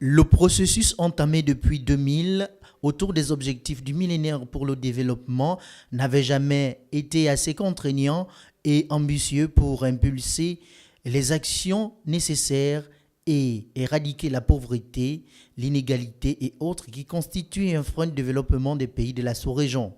Le processus entamé depuis 2000 autour des objectifs du millénaire pour le développement n'avait jamais été assez contraignant et ambitieux pour impulser les actions nécessaires et éradiquer la pauvreté, l'inégalité et autres qui constituent un frein de développement des pays de la sous-région.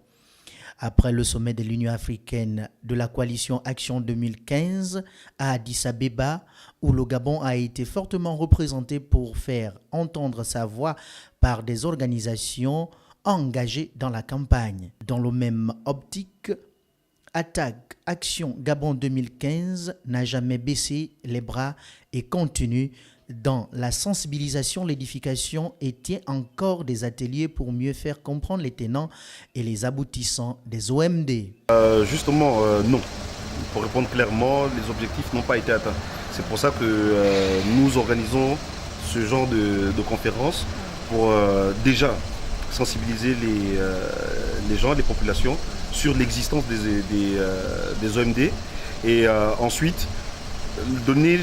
Après le sommet de l'Union africaine de la coalition Action 2015 à Addis Abeba, où le Gabon a été fortement représenté pour faire entendre sa voix par des organisations engagées dans la campagne. Dans le même optique, Attaque Action Gabon 2015 n'a jamais baissé les bras et continue dans la sensibilisation, l'édification et tient encore des ateliers pour mieux faire comprendre les tenants et les aboutissants des OMD. Non. Pour répondre clairement, les objectifs n'ont pas été atteints. C'est pour ça que nous organisons ce genre de conférences pour déjà sensibiliser les gens, les populations sur l'existence des OMD et ensuite donner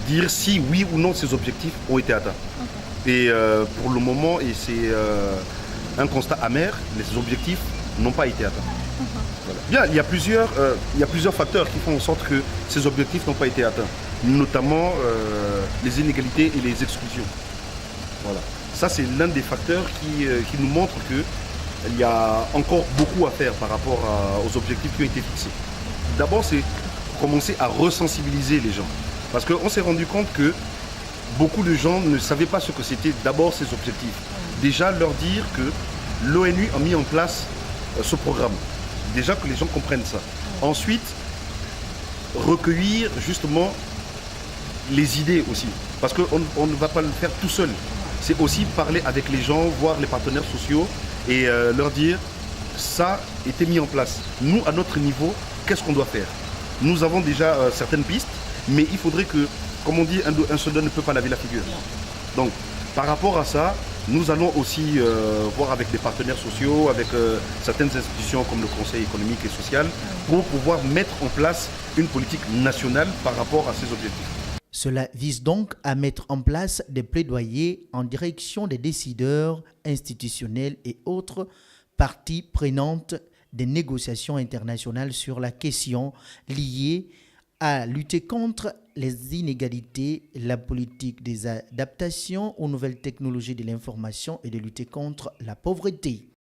dire si oui ou non ces objectifs ont été atteints. Et pour le moment, et c'est un constat amer, les objectifs n'ont pas été atteints. Voilà. Bien, il y a plusieurs facteurs qui font en sorte que ces objectifs n'ont pas été atteints, notamment les inégalités et les exclusions. Voilà. Ça, c'est l'un des facteurs qui nous montre qu'il y a encore beaucoup à faire par rapport aux objectifs qui ont été fixés. D'abord, c'est commencer à resensibiliser les gens. Parce qu'on s'est rendu compte que beaucoup de gens ne savaient pas ce que c'était d'abord ces objectifs. Déjà leur dire que l'ONU a mis en place ce programme. Déjà que les gens comprennent ça. Ensuite, recueillir justement les idées aussi. Parce qu'on ne va pas le faire tout seul. C'est aussi parler avec les gens, voir les partenaires sociaux et leur dire ça a été mis en place. Nous, à notre niveau, qu'est-ce qu'on doit faire? Nous avons déjà certaines pistes. Mais il faudrait que, comme on dit, un soldat ne peut pas laver la figure. Donc, par rapport à ça, nous allons aussi voir avec des partenaires sociaux, avec certaines institutions comme le Conseil économique et social, pour pouvoir mettre en place une politique nationale par rapport à ces objectifs. Cela vise donc à mettre en place des plaidoyers en direction des décideurs institutionnels et autres parties prenantes des négociations internationales sur la question liée à lutter contre les inégalités, la politique des adaptations aux nouvelles technologies de l'information et de lutter contre la pauvreté.